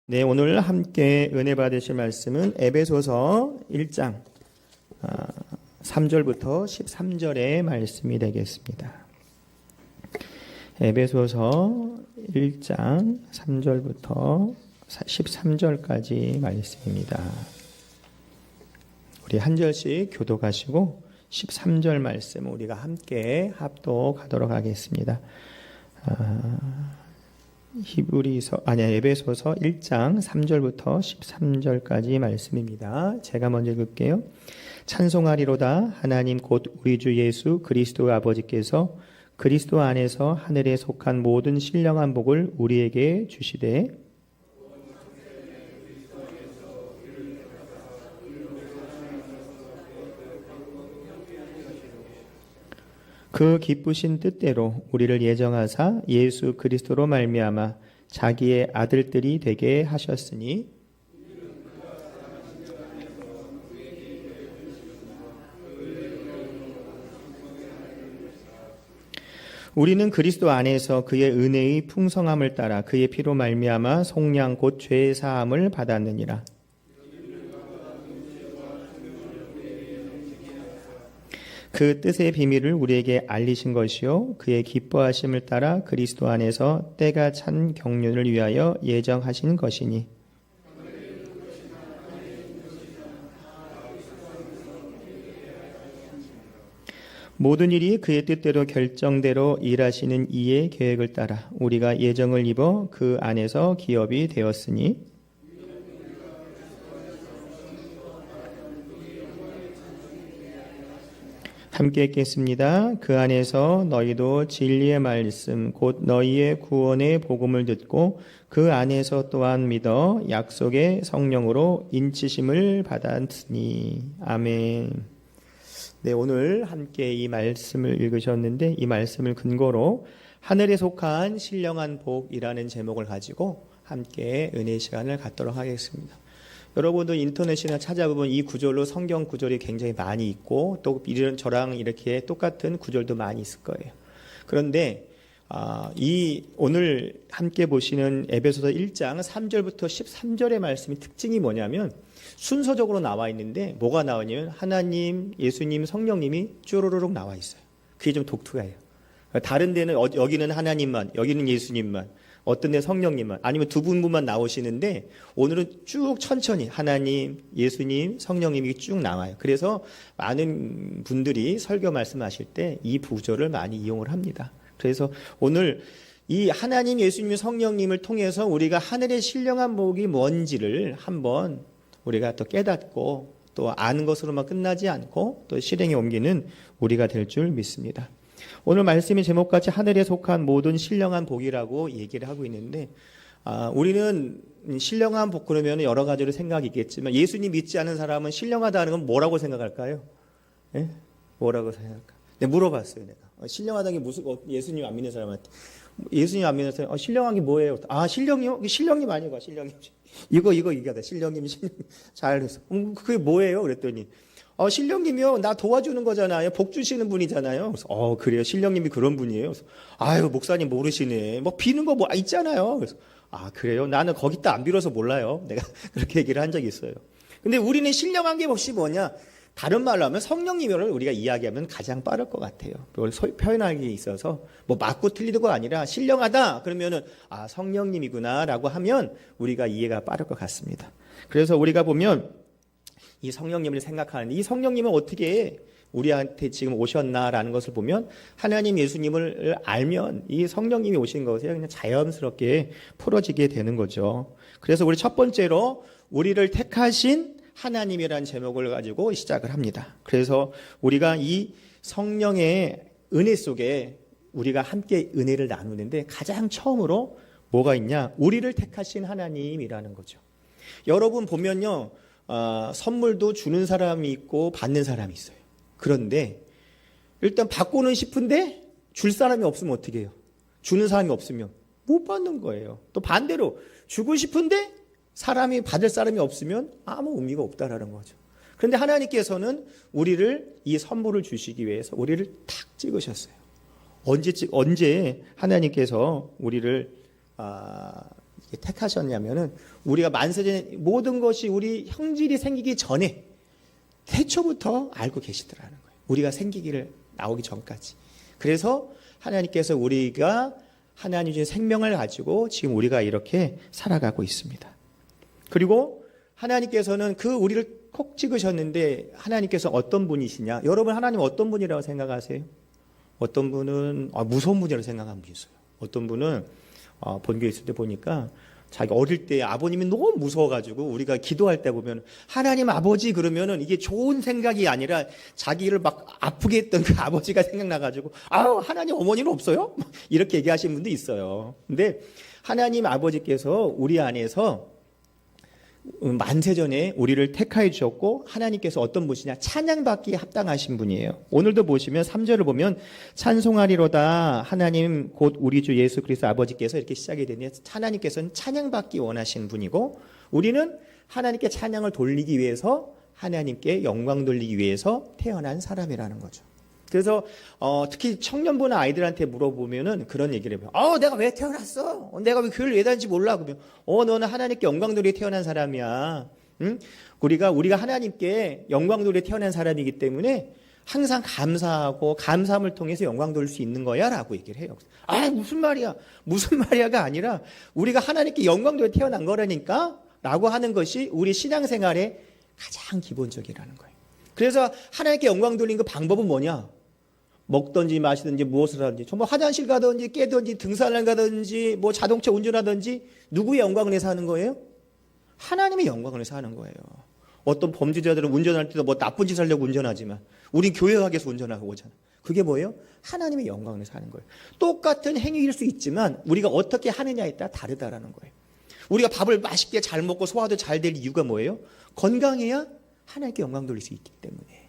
네, 오늘 함께 은혜 받으실 말씀은 에베소서 1장 3절부터 13절의 말씀이 되겠습니다. 에베소서 1장 3절부터 13절까지 말씀입니다. 우리 한 절씩 교독하시고 13절 말씀 우리가 함께 합독하도록 하겠습니다. 에베소서 1장 3절부터 13절까지 말씀입니다. 제가 먼저 읽을게요. 찬송하리로다 하나님 곧 우리 주 예수 그리스도 아버지께서 그리스도 안에서 하늘에 속한 모든 신령한 복을 우리에게 주시되 그 기쁘신 뜻대로 우리를 예정하사 예수 그리스도로 말미암아 자기의 아들들이 되게 하셨으니 우리는 그리스도 안에서 그의 은혜의 풍성함을 따라 그의 피로 말미암아 속량 곧 죄의 사함을 받았느니라. 그 뜻의 비밀을 우리에게 알리신 것이요 그의 기뻐하심을 따라 그리스도 안에서 때가 찬 경륜을 위하여 예정하신 것이니 모든 일이 그의 뜻대로 결정대로 일하시는 이의 계획을 따라 우리가 예정을 입어 그 안에서 기업이 되었으니 함께 읽겠습니다. 그 안에서 너희도 진리의 말씀 곧 너희의 구원의 복음을 듣고 그 안에서 또한 믿어 약속의 성령으로 인치심을 받았으니 아멘. 네, 오늘 함께 이 말씀을 읽으셨는데 이 말씀을 근거로 하늘에 속한 신령한 복이라는 제목을 가지고 함께 은혜의 시간을 갖도록 하겠습니다. 여러분도 인터넷이나 찾아보면 이 구절로 성경 구절이 굉장히 많이 있고 또 저랑 이렇게 똑같은 구절도 많이 있을 거예요. 그런데 이 오늘 함께 보시는 에베소서 1장 3절부터 13절의 말씀의 특징이 뭐냐면 순서적으로 나와 있는데 뭐가 나오냐면 하나님, 예수님, 성령님이 쭈루루룩 나와 있어요. 그게 좀 독특해요. 다른 데는 여기는 하나님만, 여기는 예수님만, 어떤 데 성령님만 아니면 두 분만 나오시는데 오늘은 쭉 천천히 하나님, 예수님, 성령님이 쭉 나와요. 그래서 많은 분들이 설교 말씀하실 때 이 구절을 많이 이용을 합니다. 그래서 오늘 이 하나님, 예수님, 성령님을 통해서 우리가 하늘의 신령한 복이 뭔지를 한번 우리가 또 깨닫고 또 아는 것으로만 끝나지 않고 또 실행에 옮기는 우리가 될 줄 믿습니다. 오늘 말씀의 제목같이 하늘에 속한 모든 신령한 복이라고 얘기를 하고 있는데 우리는 신령한 복 그러면 여러 가지로 생각이 있겠지만 예수님 믿지 않은 사람은 신령하다는 건 뭐라고 생각할까요? 예? 뭐라고 생각할까요? 내가 물어봤어요. 내가 신령하다는 게 무슨 예수님 안 믿는 사람한테 예수님 안 믿는 사람 신령한 게 뭐예요? 신령님 아니고 신령님 이거 얘기하다 신령님 잘해서 그게 뭐예요? 그랬더니 신령님이요 나 도와주는 거잖아요. 복 주시는 분이잖아요. 그래서 그래요 신령님이 그런 분이에요. 그래서 아유 목사님 모르시네. 뭐 비는 거 뭐 있잖아요. 그래서 그래요 나는 거기다 안 빌어서 몰라요. 내가 그렇게 얘기를 한 적이 있어요. 근데 우리는 신령한 게 혹시 뭐냐? 다른 말로 하면 성령님을 우리가 이야기하면 가장 빠를 것 같아요. 그걸 표현하기에 있어서 뭐 맞고 틀리고가 아니라 신령하다 그러면은 성령님이구나라고 하면 우리가 이해가 빠를 것 같습니다. 그래서 우리가 보면 이 성령님을 생각하는데 이 성령님은 어떻게 우리한테 지금 오셨나라는 것을 보면 하나님 예수님을 알면 이 성령님이 오신 것에 그냥 자연스럽게 풀어지게 되는 거죠. 그래서 우리 첫 번째로 우리를 택하신 하나님이라는 제목을 가지고 시작을 합니다. 그래서 우리가 이 성령의 은혜 속에 우리가 함께 은혜를 나누는데 가장 처음으로 뭐가 있냐? 우리를 택하신 하나님이라는 거죠. 여러분 보면요. 선물도 주는 사람이 있고 받는 사람이 있어요. 그런데 일단 받고는 싶은데 줄 사람이 없으면 어떻게 해요? 주는 사람이 없으면 못 받는 거예요. 또 반대로 주고 싶은데 사람이 받을 사람이 없으면 아무 의미가 없다라는 거죠. 그런데 하나님께서는 우리를 이 선물을 주시기 위해서 우리를 탁 찍으셨어요. 언제 하나님께서 우리를 택하셨냐면은 우리가 만세전에 모든 것이 우리 형질이 생기기 전에 태초부터 알고 계시더라는 거예요. 우리가 생기기를 나오기 전까지. 그래서 하나님께서 우리가 하나님 주신 생명을 가지고 지금 우리가 이렇게 살아가고 있습니다. 그리고 하나님께서는 그 우리를 콕 찍으셨는데 하나님께서 어떤 분이시냐? 여러분 하나님 어떤 분이라고 생각하세요? 어떤 분은 무서운 분이라고 생각하는 분이 있어요. 어떤 분은 본교에 있을 때 보니까 자기 어릴 때 아버님이 너무 무서워가지고 우리가 기도할 때 보면 하나님 아버지 그러면은 이게 좋은 생각이 아니라 자기를 막 아프게 했던 그 아버지가 생각나가지고 하나님 어머니는 없어요? 이렇게 얘기하시는 분도 있어요. 근데 하나님 아버지께서 우리 안에서 만세전에 우리를 택하여 주셨고 하나님께서 어떤 분이시냐 찬양받기에 합당하신 분이에요. 오늘도 보시면 3절을 보면 찬송하리로다 하나님 곧 우리 주 예수 그리스도 아버지께서 이렇게 시작이 되는데 하나님께서는 찬양받기 원하시는 분이고 우리는 하나님께 찬양을 돌리기 위해서 하나님께 영광 돌리기 위해서 태어난 사람이라는 거죠. 그래서 특히 청년부나 아이들한테 물어보면은 그런 얘기를 해요. 내가 왜 태어났어? 내가 왜 교회를 왜 다니는지 몰라? 그러면 너는 하나님께 영광 돌리에 태어난 사람이야. 응? 우리가 하나님께 영광 돌리에 태어난 사람이기 때문에 항상 감사하고 감사함을 통해서 영광 돌릴 수 있는 거야라고 얘기를 해요. 무슨 말이야? 무슨 말이야가 아니라 우리가 하나님께 영광 돌리에 태어난 거라니까라고 하는 것이 우리 신앙생활의 가장 기본적이라는 거예요. 그래서 하나님께 영광 돌리는 그 방법은 뭐냐? 먹든지 마시든지 무엇을 하든지 정말 화장실 가든지 깨든지 등산을 가든지 뭐 자동차 운전하든지 누구의 영광을 위해서 하는 거예요? 하나님의 영광을 위해서 하는 거예요. 어떤 범죄자들은 운전할 때도 뭐 나쁜 짓 하려고 운전하지만 우린 교회 가기 위해서 운전하고 오잖아. 그게 뭐예요? 하나님의 영광을 위해서 하는 거예요. 똑같은 행위일 수 있지만 우리가 어떻게 하느냐에 따라 다르다라는 거예요. 우리가 밥을 맛있게 잘 먹고 소화도 잘 될 이유가 뭐예요? 건강해야 하나님께 영광 돌릴 수 있기 때문에.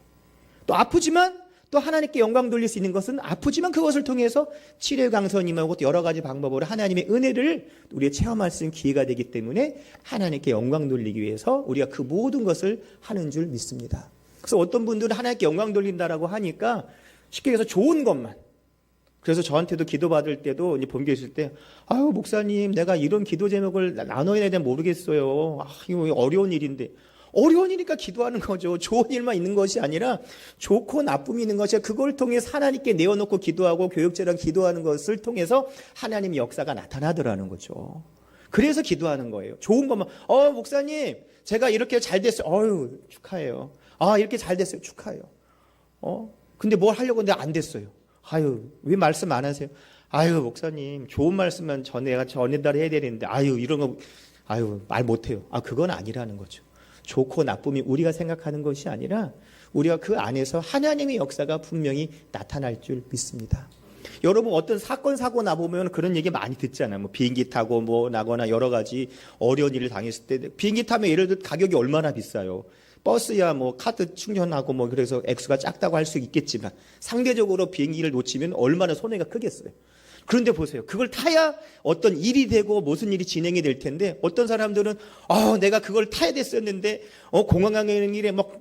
또 아프지만 또 하나님께 영광 돌릴 수 있는 것은 아프지만 그것을 통해서 치료 강선임하고 여러 가지 방법으로 하나님의 은혜를 우리가 체험할 수 있는 기회가 되기 때문에 하나님께 영광 돌리기 위해서 우리가 그 모든 것을 하는 줄 믿습니다. 그래서 어떤 분들은 하나님께 영광 돌린다라고 하니까 쉽게 해서 좋은 것만. 그래서 저한테도 기도받을 때도 이제 본교에 있을 때 목사님 내가 이런 기도 제목을 나눠야 되나 모르겠어요. 이거 어려운 일인데. 어려운 일이니까 기도하는 거죠. 좋은 일만 있는 것이 아니라 좋고 나쁨이 있는 것이 그걸 통해 하나님께 내어놓고 기도하고 교육제랑 기도하는 것을 통해서 하나님의 역사가 나타나더라는 거죠. 그래서 기도하는 거예요. 좋은 것만 목사님 제가 이렇게 잘 됐어요. 축하해요. 이렇게 잘 됐어요. 축하해요. 근데 뭘 하려고 했는데 안 됐어요. 왜 말씀 안 하세요? 목사님 좋은 말씀만 전해달라 해야 되는데 이런 거 말 못해요. 그건 아니라는 거죠. 좋고 나쁨이 우리가 생각하는 것이 아니라 우리가 그 안에서 하나님의 역사가 분명히 나타날 줄 믿습니다. 여러분 어떤 사건 사고 나보면 그런 얘기 많이 듣잖아요. 뭐 비행기 타고 뭐 나거나 여러 가지 어려운 일을 당했을 때 비행기 타면 예를 들어 가격이 얼마나 비싸요. 버스야 뭐 카드 충전하고 뭐 그래서 액수가 작다고 할 수 있겠지만 상대적으로 비행기를 놓치면 얼마나 손해가 크겠어요. 그런데 보세요. 그걸 타야 어떤 일이 되고 무슨 일이 진행이 될 텐데 어떤 사람들은 내가 그걸 타야 됐었는데 공항 가는 길에 막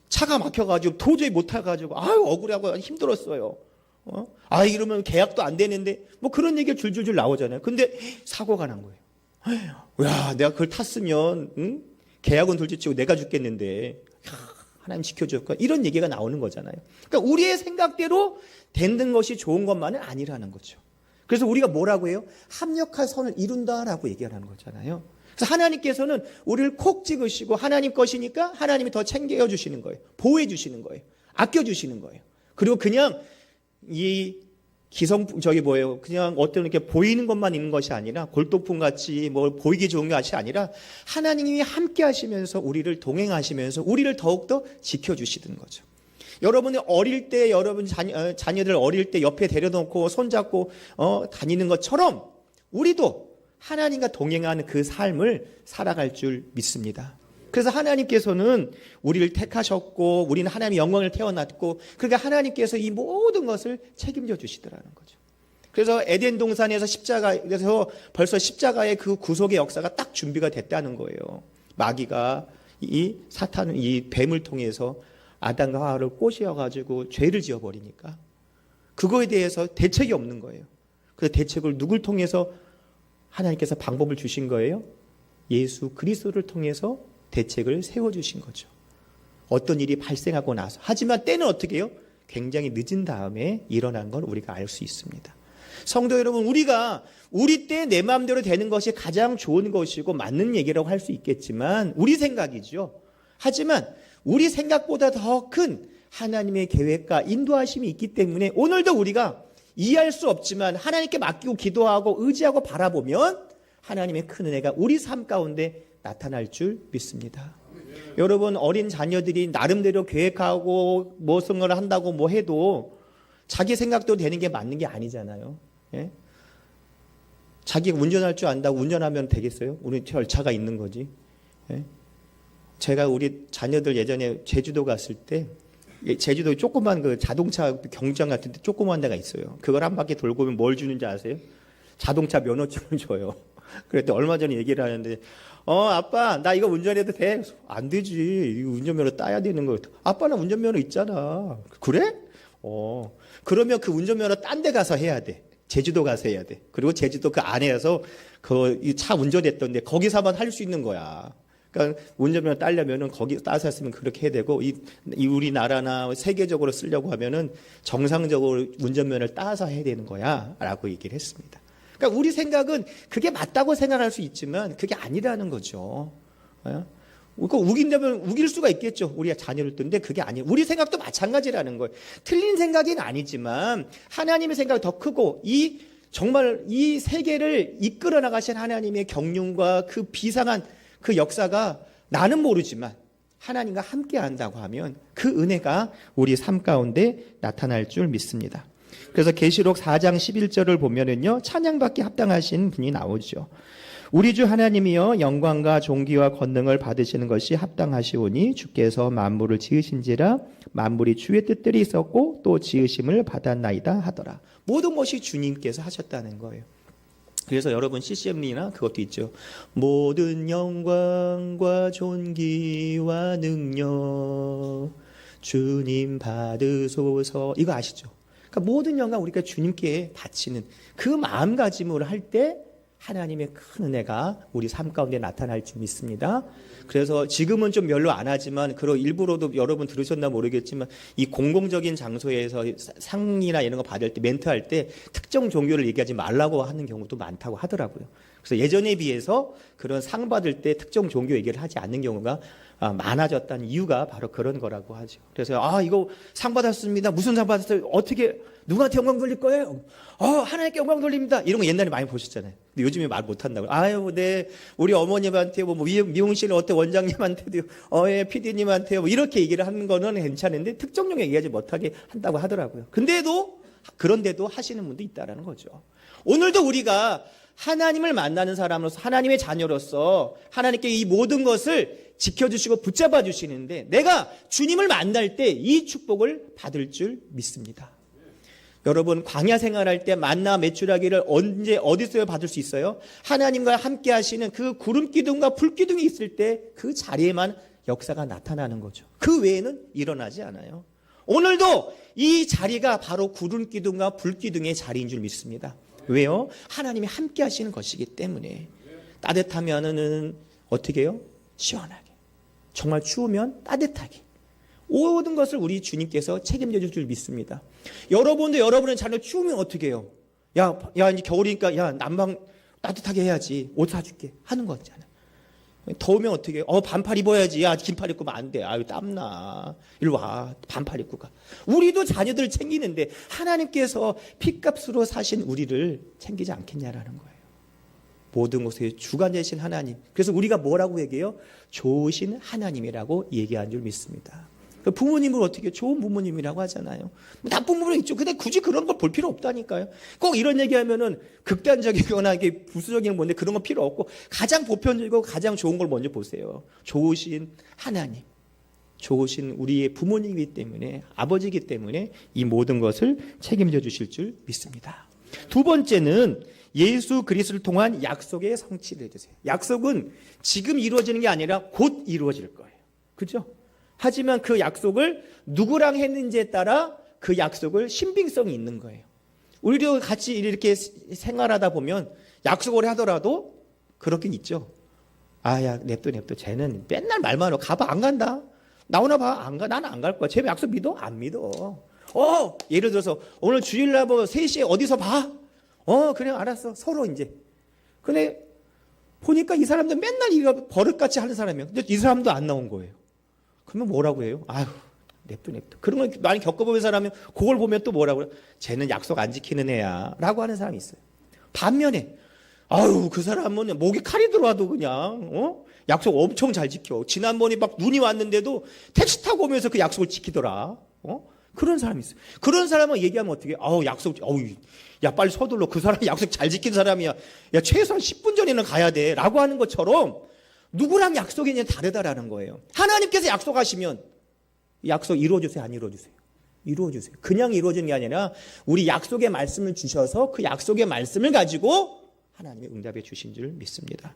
차가 막혀가지고 도저히 못 타가지고 억울하고 힘들었어요. 이러면 계약도 안 되는데 뭐 그런 얘기가 줄줄줄 나오잖아요. 근데 사고가 난 거예요. 내가 그걸 탔으면 계약은 둘째치고 내가 죽겠는데 하나님 지켜줬고 이런 얘기가 나오는 거잖아요. 그러니까 우리의 생각대로 되는 것이 좋은 것만은 아니라는 거죠. 그래서 우리가 뭐라고 해요? 합력할 선을 이룬다라고 얘기하는 거잖아요. 그래서 하나님께서는 우리를 콕 찍으시고 하나님 것이니까 하나님이 더 챙겨주시는 거예요. 보호해 주시는 거예요. 아껴주시는 거예요. 그리고 그냥 그냥 어떤 이렇게 보이는 것만 있는 것이 아니라 골동품 같이 뭐 보이기 좋은 것이 아니라 하나님이 함께 하시면서 우리를 동행하시면서 우리를 더욱더 지켜주시는 거죠. 여러분이 어릴 때 여러분 자녀들 어릴 때 옆에 데려놓고 손잡고 다니는 것처럼 우리도 하나님과 동행하는 그 삶을 살아갈 줄 믿습니다. 그래서 하나님께서는 우리를 택하셨고 우리는 하나님의 영광을 태어났고 그러니까 하나님께서 이 모든 것을 책임져 주시더라는 거죠. 그래서 에덴 동산에서 십자가에서 벌써 십자가의 그 구속의 역사가 딱 준비가 됐다는 거예요. 마귀가 이 사탄 이 뱀을 통해서 아담과 하와를 꼬시어가지고 죄를 지어버리니까 그거에 대해서 대책이 없는 거예요. 그 대책을 누굴 통해서 하나님께서 방법을 주신 거예요. 예수 그리스도를 통해서 대책을 세워주신 거죠. 어떤 일이 발생하고 나서. 하지만 때는 어떻게 해요? 굉장히 늦은 다음에 일어난 걸 우리가 알 수 있습니다. 성도 여러분, 우리가 우리 때 내 마음대로 되는 것이 가장 좋은 것이고 맞는 얘기라고 할 수 있겠지만 우리 생각이죠. 하지만 우리 생각보다 더 큰 하나님의 계획과 인도하심이 있기 때문에 오늘도 우리가 이해할 수 없지만 하나님께 맡기고 기도하고 의지하고 바라보면 하나님의 큰 은혜가 우리 삶 가운데 나타날 줄 믿습니다. 여러분, 어린 자녀들이 나름대로 계획하고 무슨 걸 한다고 뭐 해도 자기 생각도 되는 게 맞는 게 아니잖아요. 예? 자기가 운전할 줄 안다고 운전하면 되겠어요? 우리 절차가 있는 거지. 예? 제가 우리 자녀들 예전에 제주도 갔을 때 제주도에 조그만 그 자동차 경주장 같은 데 조그만 데가 있어요. 그걸 한 바퀴 돌고 오면 뭘 주는지 아세요? 자동차 면허증을 줘요. 그랬더니 얼마 전에 얘기를 하는데 아빠 나 이거 운전해도 돼? 안 되지. 이거 운전면허 따야 되는 거. 아빠 나 운전면허 있잖아. 그래? 그러면 그 운전면허 딴 데 가서 해야 돼. 제주도 가서 해야 돼. 그리고 제주도 그 안에서 그 차 운전했던데 거기서만 할 수 있는 거야. 그러니까 운전면허 따려면은 거기 따서 했으면 그렇게 해야 되고 이 우리나라나 세계적으로 쓰려고 하면은 정상적으로 운전면허를 따서 해야 되는 거야라고 얘기를 했습니다. 그러니까 우리 생각은 그게 맞다고 생각할 수 있지만 그게 아니라는 거죠. 그러니까 우긴다면 우길 수가 있겠죠. 우리가 자녀를 뜬데 그게 아니에요. 우리 생각도 마찬가지라는 거예요. 틀린 생각은 아니지만 하나님의 생각이 더 크고 정말 이 세계를 이끌어 나가신 하나님의 경륜과 그 비상한 그 역사가 나는 모르지만 하나님과 함께 한다고 하면 그 은혜가 우리 삶 가운데 나타날 줄 믿습니다. 그래서 계시록 4장 11절을 보면은요, 찬양받기 합당하신 분이 나오죠. 우리 주 하나님이여 영광과 존귀와 권능을 받으시는 것이 합당하시오니 주께서 만물을 지으신지라 만물이 주의 뜻들이 있었고 또 지으심을 받았나이다 하더라. 모든 것이 주님께서 하셨다는 거예요. 그래서 여러분 CCM이나 그것도 있죠. 모든 영광과 존귀와 능력 주님 받으소서. 이거 아시죠? 그러니까 모든 영광 우리가 주님께 바치는 그 마음가짐으로 할 때 하나님의 큰 은혜가 우리 삶 가운데 나타날 줄 믿습니다. 그래서 지금은 좀 별로 안 하지만 그런 일부러도 여러분 들으셨나 모르겠지만 이 공공적인 장소에서 상이나 이런 거 받을 때 멘트할 때 특정 종교를 얘기하지 말라고 하는 경우도 많다고 하더라고요. 그래서 예전에 비해서 그런 상 받을 때 특정 종교 얘기를 하지 않는 경우가 많아졌다는 이유가 바로 그런 거라고 하죠. 그래서 이거 상 받았습니다. 무슨 상 받았어요? 어떻게 누구한테 영광 돌릴 거예요? 하나님께 영광 돌립니다. 이런 거 옛날에 많이 보셨잖아요. 근데 요즘에 말 못한다고. 네, 우리 어머님한테 미용실 어때 원장님한테도 PD님한테 이렇게 얘기를 하는 거는 괜찮은데 특정령 얘기하지 못하게 한다고 하더라고요. 그런데도 하시는 분도 있다라는 거죠. 오늘도 우리가 하나님을 만나는 사람으로서 하나님의 자녀로서 하나님께 이 모든 것을 지켜주시고 붙잡아 주시는데 내가 주님을 만날 때 이 축복을 받을 줄 믿습니다. 여러분 광야 생활할 때 만나 메추라기를 언제 어디서 받을 수 있어요? 하나님과 함께 하시는 그 구름 기둥과 불 기둥이 있을 때 그 자리에만 역사가 나타나는 거죠. 그 외에는 일어나지 않아요. 오늘도 이 자리가 바로 구름 기둥과 불 기둥의 자리인 줄 믿습니다. 왜요? 하나님이 함께 하시는 것이기 때문에. 따뜻하면은 어떻게 해요? 시원하게. 정말 추우면 따뜻하게. 모든 것을 우리 주님께서 책임져 줄 줄 믿습니다. 여러분도 여러분의 자녀 추우면 어떻게 해요? 야 이제 겨울이니까 난방 따뜻하게 해야지. 옷 사줄게 하는 거잖아요. 더우면 어떻게 해요? 반팔 입어야지. 긴팔 입고 안 돼. 땀나. 이리 와. 반팔 입고 가. 우리도 자녀들 챙기는데 하나님께서 핏값으로 사신 우리를 챙기지 않겠냐라는 거예요. 모든 것의 주관 되신 하나님. 그래서 우리가 뭐라고 얘기해요? 좋으신 하나님이라고 얘기한 줄 믿습니다. 부모님을 어떻게 좋은 부모님이라고 하잖아요. 나쁜 부모는 있죠. 근데 굳이 그런 걸 볼 필요 없다니까요. 꼭 이런 얘기하면은 극단적이거나 이게 부수적인 건데 그런 거 필요 없고 가장 보편적이고 가장 좋은 걸 먼저 보세요. 좋으신 하나님, 좋으신 우리의 부모님이기 때문에 아버지이기 때문에 이 모든 것을 책임져 주실 줄 믿습니다. 두 번째는 예수 그리스도를 통한 약속의 성취를 해주세요. 약속은 지금 이루어지는 게 아니라 곧 이루어질 거예요. 그죠? 하지만 그 약속을 누구랑 했는지에 따라 그 약속을 신빙성이 있는 거예요. 우리도 같이 이렇게 생활하다 보면 약속을 하더라도 그렇긴 있죠. 아, 야, 냅둬. 쟤는 맨날 말만 하고 가봐, 안 간다. 나오나 봐, 안 가. 나는 안 갈 거야. 쟤 약속 믿어? 안 믿어. 예를 들어서 오늘 주일날 뭐 3시에 어디서 봐? 그래, 알았어. 서로 이제. 근데 보니까 이 사람도 맨날 이거 버릇같이 하는 사람이에요. 근데 이 사람도 안 나온 거예요. 그러면 뭐라고 해요? 아휴, 냅둬. 그런 걸 많이 겪어보는 사람은 그걸 보면 또 뭐라고 해요? 쟤는 약속 안 지키는 애야. 라고 하는 사람이 있어요. 반면에, 아유, 그 사람은 목에 칼이 들어와도 그냥, 약속 엄청 잘 지켜. 지난번에 막 눈이 왔는데도 택시 타고 오면서 그 약속을 지키더라. 그런 사람이 있어요. 그런 사람은 얘기하면 어떻게 해? 야, 빨리 서둘러. 그 사람 약속 잘 지킨 사람이야. 야, 최소한 10분 전에는 가야 돼. 라고 하는 것처럼 누구랑 약속이 그냥 다르다라는 거예요. 하나님께서 약속하시면 약속 이루어주세요? 안 이루어주세요? 이루어주세요. 그냥 이루어지는 게 아니라 우리 약속의 말씀을 주셔서 그 약속의 말씀을 가지고 하나님의 응답해 주신 줄 믿습니다.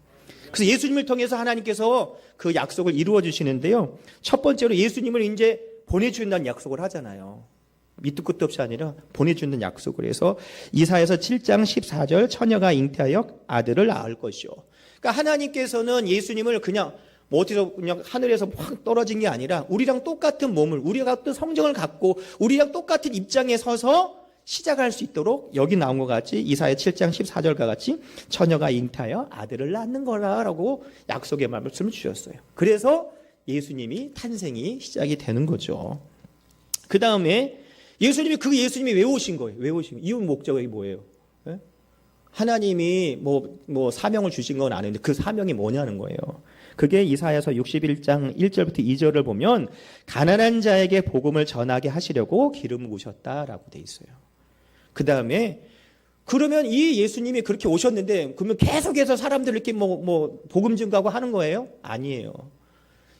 그래서 예수님을 통해서 하나님께서 그 약속을 이루어 주시는데요. 첫 번째로 예수님을 이제 보내준다는 약속을 하잖아요. 밑도 끝도 없이 아니라 보내준다는 약속을 해서 이사야서 7장 14절 처녀가 잉태하여 아들을 낳을 것이요. 그러니까 하나님께서는 예수님을 그냥 뭐 어디서 그냥 하늘에서 확 떨어진 게 아니라 우리랑 똑같은 몸을, 우리가 같은 성정을 갖고 우리랑 똑같은 입장에 서서 시작할 수 있도록 여기 나온 것 같이 이사야 7장 14절과 같이 처녀가 잉태하여 아들을 낳는 거라라고 약속의 말씀을 주셨어요. 그래서 예수님이 탄생이 시작이 되는 거죠. 그 다음에 예수님이 왜 오신 거예요? 왜 오신 거예요? 이유 목적이 뭐예요? 하나님이 뭐 사명을 주신 건 아는데 그 사명이 뭐냐는 거예요. 그게 이사야서 61장 1절부터 2절을 보면 가난한 자에게 복음을 전하게 하시려고 기름 부으셨다라고 돼 있어요. 그 다음에 그러면 이 예수님이 그렇게 오셨는데 그러면 계속해서 사람들 이렇게 뭐 복음 증거하고 하는 거예요? 아니에요.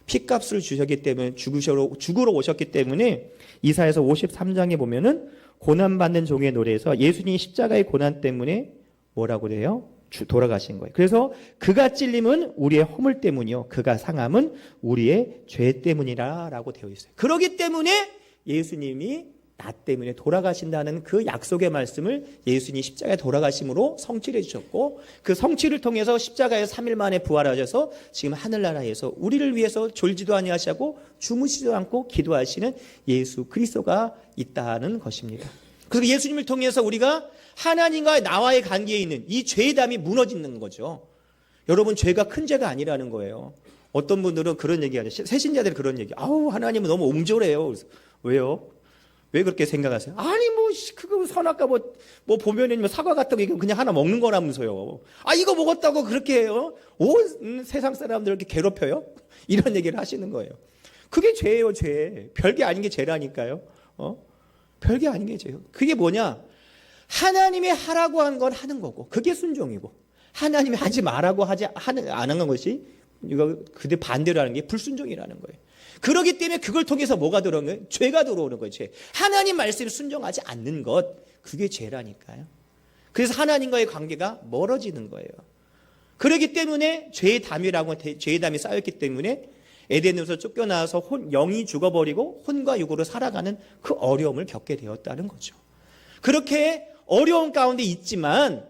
피값을 주셨기 때문에 죽으러 오셨기 때문에 이사야서 53장에 보면은 고난받는 종의 노래에서 예수님이 십자가의 고난 때문에 뭐라고 돼요? 돌아가신 거예요. 그래서 그가 찔림은 우리의 허물 때문이요. 그가 상함은 우리의 죄 때문이라라고 되어 있어요. 그렇기 때문에 예수님이 나 때문에 돌아가신다는 그 약속의 말씀을 예수님이 십자가에 돌아가심으로 성취해 주셨고 그 성취를 통해서 십자가에서 3일 만에 부활하셔서 지금 하늘나라에서 우리를 위해서 졸지도 아니하시고 주무시지도 않고 기도하시는 예수 그리스도가 있다는 것입니다. 그래서 예수님을 통해서 우리가 하나님과 나와의 관계에 있는 이 죄의 담이 무너지는 거죠. 여러분 죄가 큰 죄가 아니라는 거예요. 어떤 분들은 그런 얘기하죠. 새신자들이 그런 얘기. 하나님은 너무 옹졸해요. 그래서 왜요? 왜 그렇게 생각하세요? 아니 그거 선악과 뭐 보면은 사과 같은 거 그냥 하나 먹는 거라면서요. 이거 먹었다고 그렇게 해요? 온 세상 사람들 이렇게 괴롭혀요? 이런 얘기를 하시는 거예요. 그게 죄예요, 죄. 별게 아닌 게 죄라니까요. 별게 아닌 게 죄예요. 그게 뭐냐? 하나님이 하라고 한 건 하는 거고, 그게 순종이고, 하나님이 하지 말라고 안 하는 것이 이거 그대 반대로 하는 게 불순종이라는 거예요. 그렇기 때문에 그걸 통해서 뭐가 들어오는 거예요? 죄가 들어오는 거예요. 죄. 하나님 말씀에 순종하지 않는 것, 그게 죄라니까요. 그래서 하나님과의 관계가 멀어지는 거예요. 그렇기 때문에 죄의 담이라고 죄의 담이 쌓였기 때문에 에덴에서 쫓겨나와서 영이 죽어버리고 혼과 육으로 살아가는 그 어려움을 겪게 되었다는 거죠. 그렇게 어려운 가운데 있지만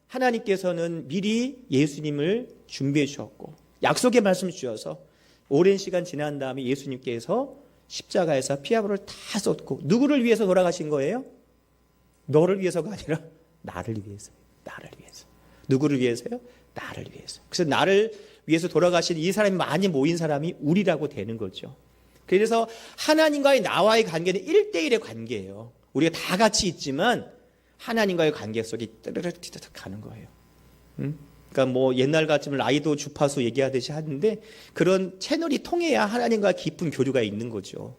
하나님께서는 미리 예수님을 준비해 주셨고 약속의 말씀을 주셔서 오랜 시간 지난 다음에 예수님께서 십자가에서 피아부를 다 쏟고 누구를 위해서 돌아가신 거예요? 너를 위해서가 아니라 나를 위해서요. 나를 위해서. 누구를 위해서요? 나를 위해서. 그래서 나를 위해서 돌아가신 이 사람이 많이 모인 사람이 우리라고 되는 거죠. 그래서 하나님과의 나와의 관계는 1대1의 관계예요. 우리가 다 같이 있지만 하나님과의 관계 속에 뜨르륵 가는 거예요. 그러니까 뭐 옛날 같으면 라이도 주파수 얘기하듯이 하는데 그런 채널이 통해야 하나님과 깊은 교류가 있는 거죠.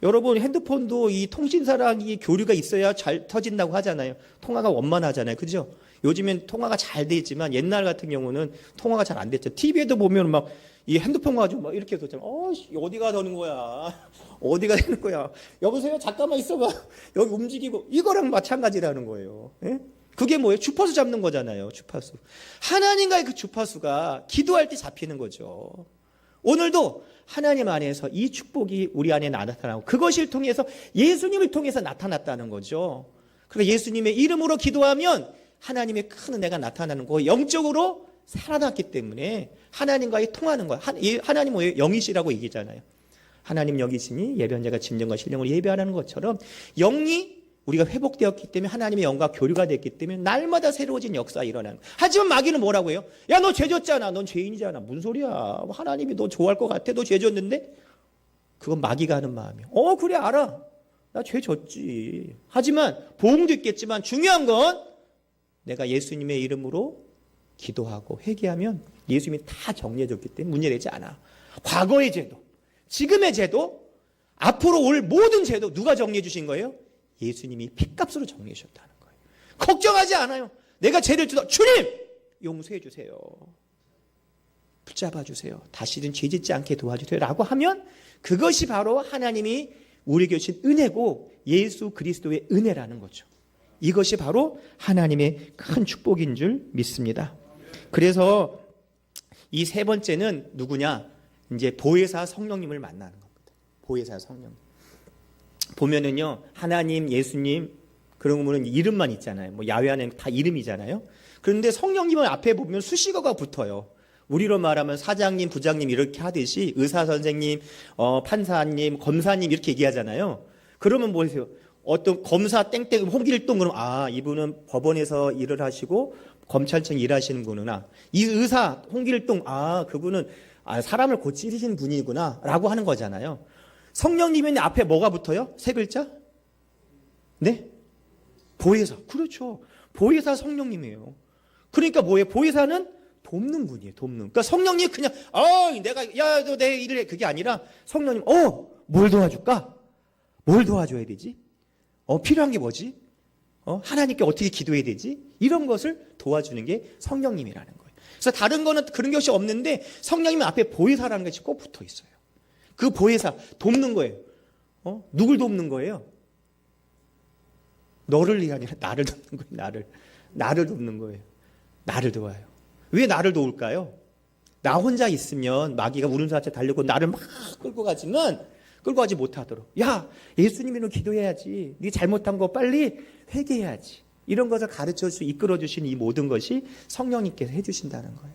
여러분 핸드폰도 이 통신사랑 이 교류가 있어야 잘 터진다고 하잖아요. 통화가 원만하잖아요. 그죠? 요즘엔 통화가 잘 돼 있지만 옛날 같은 경우는 통화가 잘 안 됐죠. TV에도 보면 막 이 핸드폰 가지고 막 이렇게 했잖아. 어디가 되는 거야? 어디가 되는 거야? 여보세요? 잠깐만 있어봐. 여기 움직이고 이거랑 마찬가지라는 거예요. 예? 그게 뭐예요? 주파수 잡는 거잖아요. 주파수. 하나님과의 그 주파수가 기도할 때 잡히는 거죠. 오늘도 하나님 안에서 이 축복이 우리 안에 나타나고 그것을 통해서 예수님을 통해서 나타났다는 거죠. 그러니까 예수님의 이름으로 기도하면 하나님의 큰 은혜가 나타나는 거고 영적으로 살아났기 때문에 하나님과의 통하는 거예요. 하나님 왜 영이시라고 얘기잖아요. 하나님 영이시니 예배자가 진정과 신령으로 예배하라는 것처럼 영이 우리가 회복되었기 때문에 하나님의 영과 교류가 됐기 때문에 날마다 새로워진 역사가 일어나는 거예요. 하지만 마귀는 뭐라고 해요? 야, 너 죄 졌잖아. 넌 죄인이잖아. 무슨 소리야. 하나님이 너 좋아할 것 같아. 너 죄 졌는데? 그건 마귀가 하는 마음이에요. 그래 알아. 나 죄 졌지. 하지만 보응도 있겠지만 중요한 건 내가 예수님의 이름으로 기도하고 회개하면 예수님이 다 정리해줬기 때문에 문제되지 않아. 과거의 죄도, 지금의 죄도, 앞으로 올 모든 죄도 누가 정리해 주신 거예요? 예수님이 핏값으로 정리해 주셨다는 거예요. 걱정하지 않아요. 내가 죄를 지어 주님 용서해 주세요. 붙잡아 주세요. 다시는 죄 짓지 않게 도와주세요. 라고 하면 그것이 바로 하나님이 우리에게 주신 은혜고 예수 그리스도의 은혜라는 거죠. 이것이 바로 하나님의 큰 축복인 줄 믿습니다. 그래서 이 세 번째는 누구냐? 이제 보혜사 성령님을 만나는 겁니다. 보혜사 성령님. 보면은요, 하나님, 예수님, 그런 거는 이름만 있잖아요. 뭐 야훼 하나님 다 이름이잖아요. 그런데 성령님은 앞에 보면 수식어가 붙어요. 우리로 말하면 사장님, 부장님 이렇게 하듯이 의사 선생님, 판사님, 검사님 이렇게 얘기하잖아요. 그러면 뭐세요? 어떤 검사 땡땡 홍길동 그러면 이분은 법원에서 일을 하시고 검찰청 일하시는구나. 이 의사 홍길동 그분은 사람을 고치시는 분이구나 라고 하는 거잖아요. 성령님은 앞에 뭐가 붙어요? 세 글자? 네? 보혜사. 그렇죠. 보혜사 성령님이에요. 그러니까 뭐예요? 보혜사는 돕는 분이에요. 돕는. 그러니까 성령님 그냥 너 내 일을 해. 그게 아니라 성령님 뭘 도와줄까? 뭘 도와줘야 되지? 필요한 게 뭐지? 하나님께 어떻게 기도해야 되지? 이런 것을 도와주는 게 성령님이라는 거예요. 그래서 다른 거는 그런 것이 없는데 성령님 앞에 보혜사라는 것이 꼭 붙어 있어요. 그 보혜사 돕는 거예요. 누굴 돕는 거예요? 너를 이 아니라 나를 돕는 거예요. 나를 돕는 거예요. 나를 도와요. 왜 나를 도울까요? 나 혼자 있으면 마귀가 우른사자 달려고 나를 막 끌고 가지 못하도록. 야, 예수님이랑 기도해야지. 네 잘못한 거 빨리 회개해야지. 이런 것을 가르쳐 주 이끌어 주신 이 모든 것이 성령님께서 해주신다는 거예요.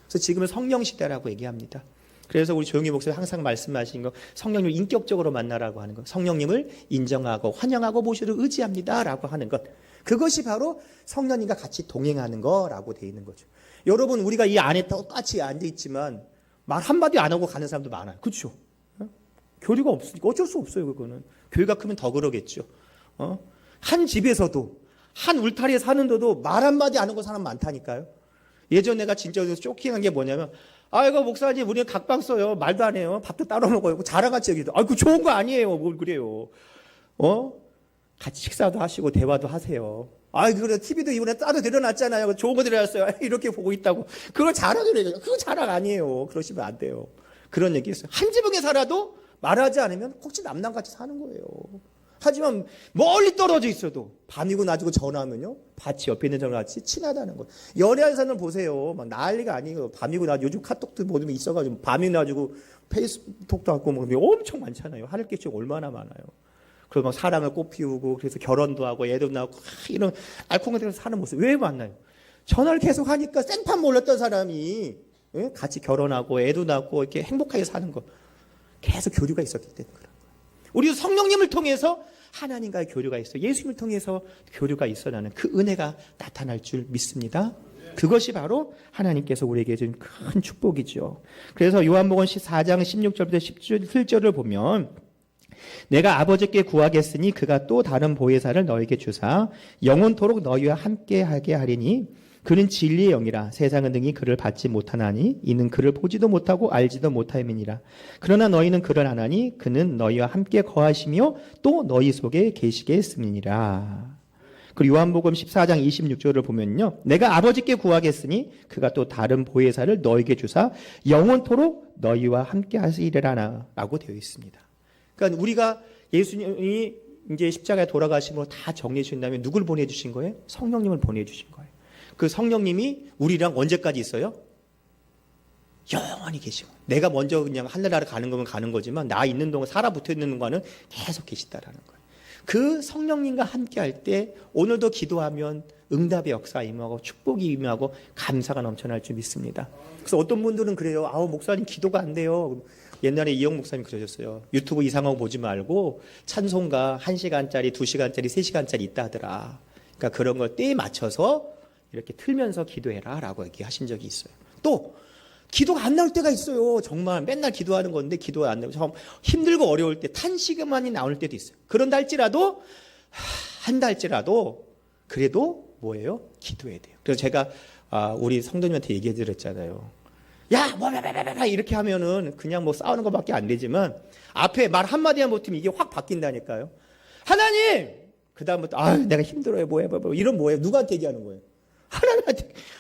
그래서 지금은 성령 시대라고 얘기합니다. 그래서 우리 조용히 목사님 항상 말씀하신 거 성령님을 인격적으로 만나라고 하는 것, 성령님을 인정하고 환영하고 모시를 의지합니다라고 하는 것, 그것이 바로 성령님과 같이 동행하는 거라고 되어 있는 거죠. 여러분, 우리가 이 안에 똑같이 앉아 있지만 말 한마디 안 하고 가는 사람도 많아요. 그렇죠? 교류가 없으니까 어쩔 수 없어요. 그거는 교회가 크면 더 그러겠죠. 한 집에서도 한 울타리에 사는데도 말 한마디 안 하고 사람 많다니까요. 예전 내가 진짜 쇼킹한 게 뭐냐면 이거 목사님 우리는 각방 써요. 말도 안 해요. 밥도 따로 먹어요. 자랑같이 얘기도. 그거 좋은 거 아니에요. 뭘 그래요. 같이 식사도 하시고 대화도 하세요. 그래 TV도 이번에 따로 들여놨잖아요. 좋은 거 들여놨어요. 이렇게 보고 있다고. 그걸 자랑을 해요. 그거 자랑 아니에요. 그러시면 안 돼요. 그런 얘기 했어요. 한 지붕에 살아도 말하지 않으면 혹시 남남같이 사는 거예요. 하지만 멀리 떨어져 있어도 밤이고 낮이고 전화하면요, 밭이 옆에 있는 사람과 같이 친하다는 거예요. 연애하는 사람을 보세요. 막 난리가 아니에요. 밤이고 낮 요즘 카톡도 모든 게 있어가지고 밤이 낮이고 페이스북도 하고 뭐 엄청 많잖아요. 하늘 게 얼마나 많아요. 그리고 막 사랑을 꽃피우고 그래서 결혼도 하고 애도 낳고 이런 알콩달콩 사는 모습 왜 만나요? 전화를 계속 하니까 생판 몰랐던 사람이 같이 결혼하고 애도 낳고 이렇게 행복하게 사는 거, 계속 교류가 있었기 때문에 그런 거예요. 우리도 성령님을 통해서 하나님과의 교류가 있어요. 예수님을 통해서 교류가 있어 나는 그 은혜가 나타날 줄 믿습니다. 그것이 바로 하나님께서 우리에게 준 큰 축복이죠. 그래서 요한복음 4장 16절부터 17절을 보면 내가 아버지께 구하겠으니 그가 또 다른 보혜사를 너에게 주사 영원토록 너희와 함께하게 하리니 그는 진리의 영이라 세상은 능히 그를 받지 못하나니 이는 그를 보지도 못하고 알지도 못함이니라. 그러나 너희는 그를 아나니 그는 너희와 함께 거하시며 또 너희 속에 계시게 했음이니라. 그리고 요한복음 14장 26절을 보면요, 내가 아버지께 구하겠으니 그가 또 다른 보혜사를 너에게 주사 영원토록 너희와 함께 하시리라 라고 되어 있습니다. 그러니까 우리가 예수님이 이제 십자가에 돌아가심으로 다 정리해 주신 다음에 누굴 보내주신 거예요? 성령님을 보내주신 거예요. 그 성령님이 우리랑 언제까지 있어요? 영원히 계시고. 내가 먼저 그냥 하늘나라 가는 거면 가는 거지만 나 있는 동안 살아 붙어 있는 동안은 계속 계시다라는 거예요. 그 성령님과 함께 할 때 오늘도 기도하면 응답의 역사 임하고 축복이 임하고 감사가 넘쳐날 줄 믿습니다. 그래서 어떤 분들은 그래요. 아우 목사님 기도가 안 돼요. 옛날에 이영 목사님 그러셨어요. 유튜브 이상한 거 보지 말고 찬송가 1시간짜리 2시간짜리 3시간짜리 있다 하더라. 그러니까 그런 걸 때에 맞춰서 이렇게 틀면서 기도해라 라고 얘기하신 적이 있어요. 또 기도가 안 나올 때가 있어요. 정말 맨날 기도하는 건데 기도가 안 나오고 힘들고 어려울 때 탄식만이 나올 때도 있어요. 그런다 할지라도 한다 할지라도 그래도 뭐예요? 기도해야 돼요. 그래서 제가 우리 성도님한테 얘기해 드렸잖아요. 야, 뭐 이렇게 하면은 그냥 뭐 싸우는 것밖에 안 되지만 앞에 말 한마디만 못하면 이게 확 바뀐다니까요. 하나님! 그 다음부터 내가 힘들어요. 뭐해. 이런 뭐예요? 누구한테 얘기하는 거예요?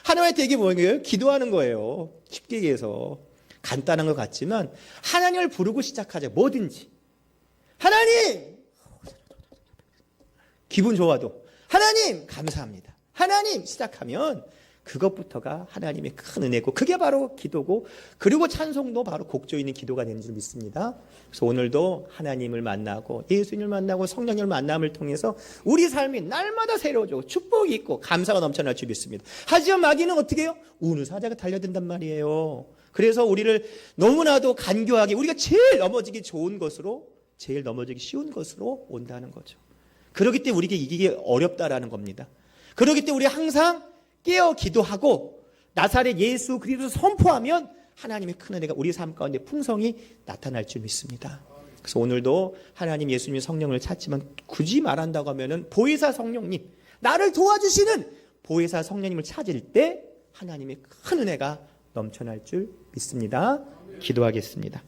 하나님한테 얘기 뭐예요? 기도하는 거예요. 쉽게 얘기해서. 간단한 것 같지만 하나님을 부르고 시작하자. 뭐든지. 하나님! 기분 좋아도 하나님 감사합니다. 하나님 시작하면 그것부터가 하나님의 큰 은혜고 그게 바로 기도고 그리고 찬송도 바로 곡조 있는 기도가 되는 줄 믿습니다. 그래서 오늘도 하나님을 만나고 예수님을 만나고 성령님을 만남을 통해서 우리 삶이 날마다 새로워지고 축복이 있고 감사가 넘쳐날 줄 믿습니다. 하지만 마귀는 어떻게 해요? 우는 사자가 달려든단 말이에요. 그래서 우리를 너무나도 간교하게 우리가 제일 넘어지기 좋은 것으로 제일 넘어지기 쉬운 것으로 온다는 거죠. 그렇기 때문에 우리에게 이기기 어렵다라는 겁니다. 그렇기 때문에 우리 항상 깨어 기도하고 나사렛 예수 그리스도 선포하면 하나님의 큰 은혜가 우리 삶 가운데 풍성히 나타날 줄 믿습니다. 그래서 오늘도 하나님 예수님 성령을 찾지만 굳이 말한다고 하면은 보혜사 성령님 나를 도와주시는 보혜사 성령님을 찾을 때 하나님의 큰 은혜가 넘쳐날 줄 믿습니다. 기도하겠습니다.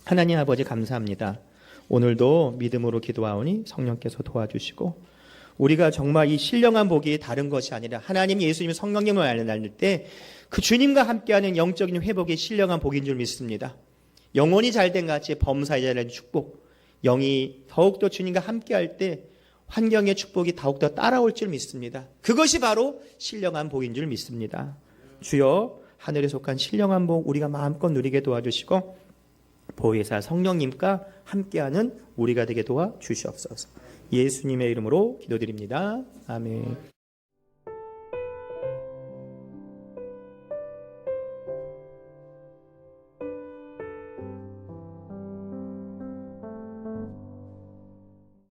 하나님 아버지 감사합니다. 오늘도 믿음으로 기도하오니 성령께서 도와주시고 우리가 정말 이 신령한 복이 다른 것이 아니라 하나님 예수님 성령님을 알릴 때 그 주님과 함께하는 영적인 회복이 신령한 복인 줄 믿습니다. 영혼이 잘된 같이 범사에 잘된 축복, 영이 더욱더 주님과 함께할 때 환경의 축복이 더욱더 따라올 줄 믿습니다. 그것이 바로 신령한 복인 줄 믿습니다. 주여 하늘에 속한 신령한 복 우리가 마음껏 누리게 도와주시고 보혜사 성령님과 함께하는 우리가 되게 도와주시옵소서. 예수님의 이름으로 기도드립니다. 아멘.